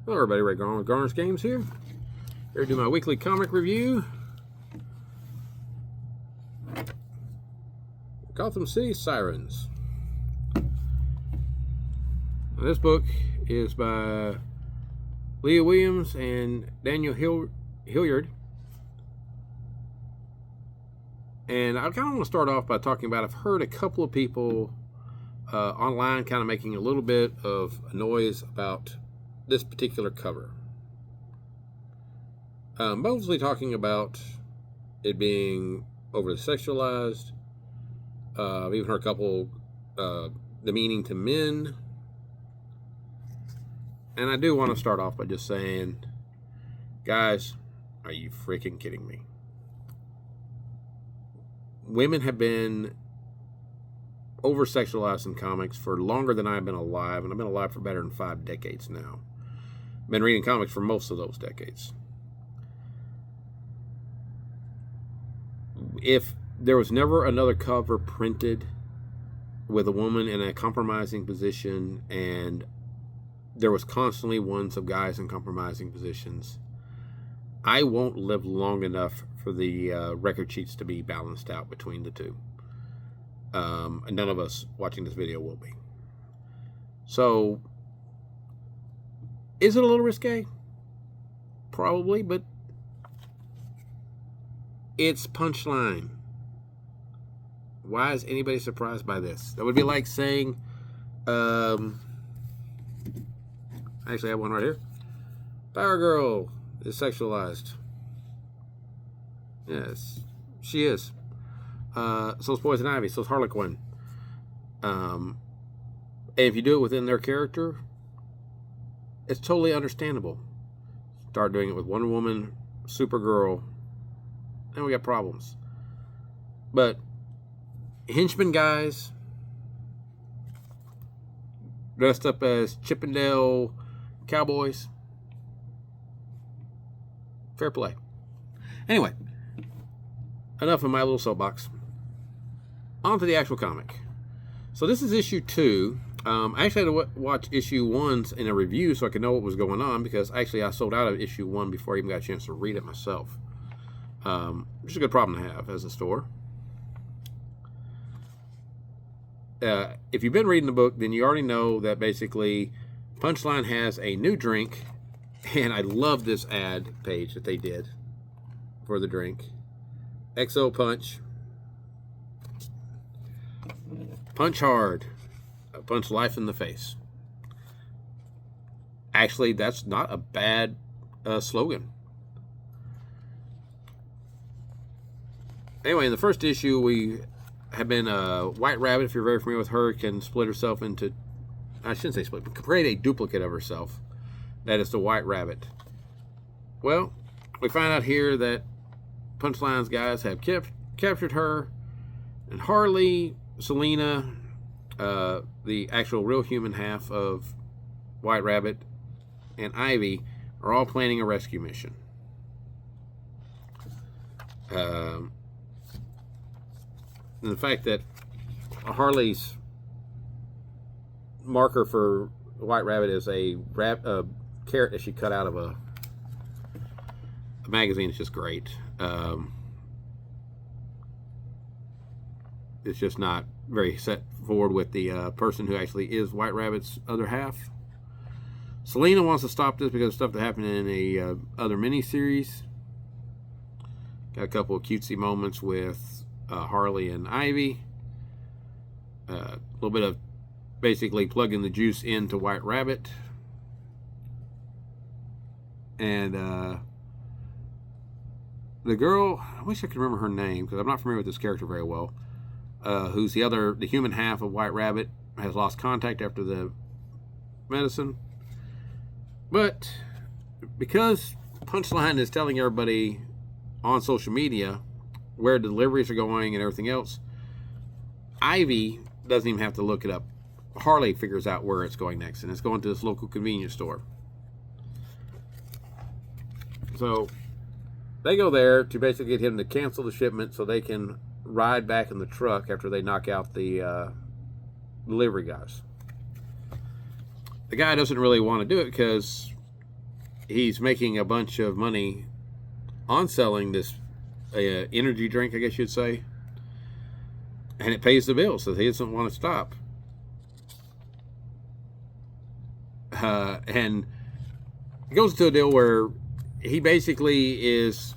Hello everybody, Ray Garner with Garner's Games here. Here to do my weekly comic review. Gotham City Sirens. Now, this book is by Leah Williams and Daniel Hillyard. And I kind of want to start off by talking about, I've heard a couple of people online kind of making a little bit of noise about this particular cover. Mostly talking about it being overly sexualized. I've even heard a couple demeaning to men. And I do want to start off by just saying, guys, are you freaking kidding me? Women have been over-sexualized in comics for longer than I've been alive, and I've been alive for better than 5 decades now. Been reading comics for most of those decades. If there was never another cover printed with a woman in a compromising position, and there was constantly ones of guys in compromising positions, I won't live long enough for the record sheets to be balanced out between the two. And none of us watching this video will be. So, is it a little risque? Probably, but it's Punchline. Why is anybody surprised by this? That would be like saying, actually I have one right here. Power Girl is sexualized. Yes, she is. So's Poison Ivy, so's Harlequin. And if you do it within their character, it's totally understandable. Start doing it with Wonder Woman, Supergirl, and we got problems. But henchmen guys dressed up as Chippendale cowboys, fair play. Anyway, enough of my little soapbox. On to the actual comic. So this is issue 2. I actually had to watch issue 1 in a review so I could know what was going on, because actually I sold out of issue 1 before I even got a chance to read it myself. Which is a good problem to have as a store. If you've been reading the book, then you already know that basically Punchline has a new drink, and I love this ad page that they did for the drink. XO Punch. Punch hard. Punch life in the face. Actually, that's not a bad slogan. Anyway, in the first issue, we have been White Rabbit, if you're very familiar with her, can split herself into, I shouldn't say split, but create a duplicate of herself. That is the White Rabbit. Well, we find out here that Punchline's guys have captured her, and Harley, Selena, the actual real human half of White Rabbit, and Ivy are all planning a rescue mission. And the fact that Harley's marker for White Rabbit is a carrot that she cut out of a magazine is just great. It's just not very set forward with the person who actually is White Rabbit's other half. Selena wants to stop this because of stuff that happened in a other miniseries. Got a couple of cutesy moments with Harley and Ivy. A little bit of basically plugging the juice into White Rabbit. And the girl, I wish I could remember her name because I'm not familiar with this character very well. Who's the human half of White Rabbit, has lost contact after the medicine. But because Punchline is telling everybody on social media where deliveries are going and everything else, Ivy doesn't even have to look it up. Harley figures out where it's going next, and it's going to this local convenience store. So they go there to basically get him to cancel the shipment so they can ride back in the truck after they knock out the delivery guys. The guy doesn't really want to do it because he's making a bunch of money on selling this energy drink, I guess you'd say, and it pays the bill, so he doesn't want to stop. And it goes to a deal where he basically is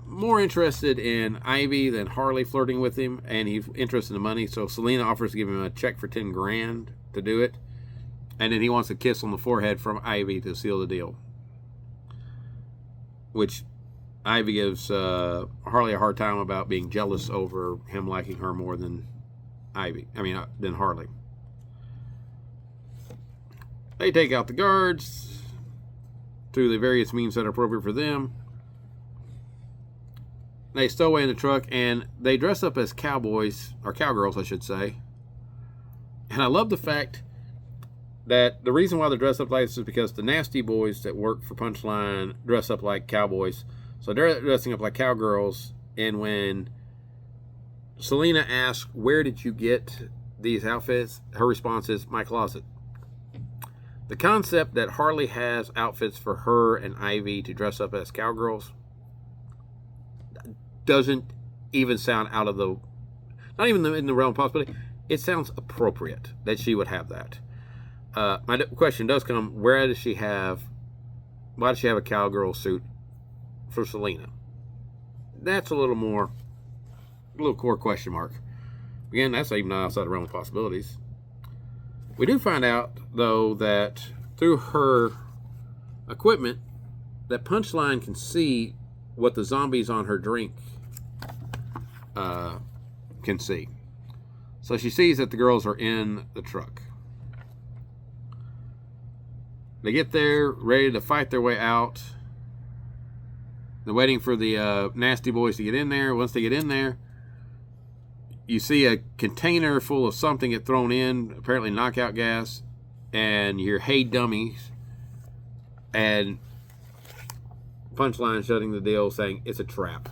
more interested in Ivy than Harley flirting with him, and he's interested in the money. So Selena offers to give him a check for 10 grand to do it, and then he wants a kiss on the forehead from Ivy to seal the deal, which Ivy gives Harley a hard time about, being jealous over him liking her more than than Harley. They take out the guards through the various means that are appropriate for them. They stow away in the truck, and they dress up as cowboys, or cowgirls, I should say. And I love the fact that the reason why they're dressed up like this is because the nasty boys that work for Punchline dress up like cowboys. So they're dressing up like cowgirls, and when Selena asks, "Where did you get these outfits?" her response is, "My closet." The concept that Harley has outfits for her and Ivy to dress up as cowgirls doesn't even sound out of the, not even in the realm of possibility. It sounds appropriate that she would have that. My question does come: why does she have a cowgirl suit for Selena? That's a little core question mark. Again, that's even not outside the realm of possibilities. We do find out, though, that through her equipment, that Punchline can see what the zombies on her drink can see. So she sees that the girls are in the truck. They get there, ready to fight their way out. They're waiting for the nasty boys to get in there. Once they get in there, you see a container full of something get thrown in, apparently knockout gas, and you hear, "Hey, dummies," and Punchline shutting the deal, saying it's a trap.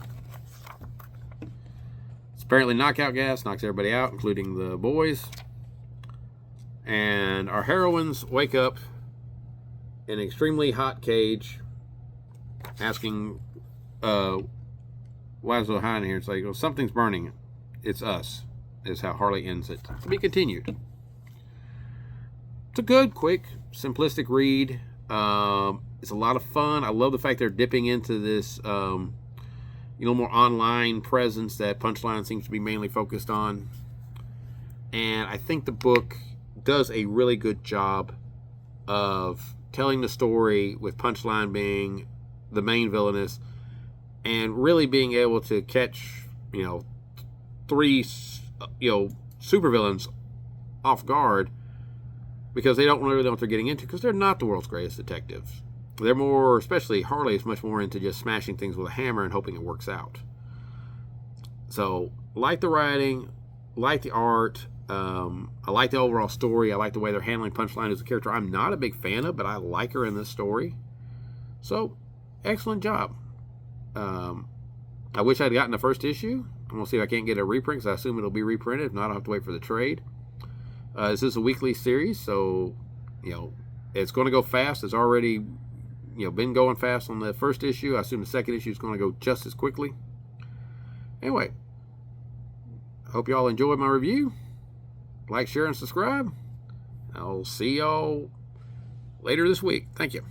It's apparently knockout gas, knocks everybody out, including the boys. And our heroines wake up in an extremely hot cage, asking, why is it so hot in here? It's like, well, something's burning. It's us, is how Harley ends it. To be continued. It's a good, quick, simplistic read. It's a lot of fun. I love the fact they're dipping into this, more online presence that Punchline seems to be mainly focused on. And I think the book does a really good job of telling the story, with Punchline being the main villainess, and really being able to catch, three, supervillains off guard, because they don't really know what they're getting into, because they're not the world's greatest detectives. They're more, especially Harley, is much more into just smashing things with a hammer and hoping it works out. So, like the writing, like the art, I like the overall story. I like the way they're handling Punchline as a character I'm not a big fan of, but I like her in this story. So, excellent job. I wish I'd gotten the first issue. I'm going to see if I can't get a reprint, because I assume it'll be reprinted. If not, I'll have to wait for the trade. This is a weekly series, so, it's going to go fast. It's already, been going fast on the first issue. I assume the second issue is going to go just as quickly. Anyway, I hope y'all enjoyed my review. Like, share, and subscribe. I'll see y'all later this week. Thank you.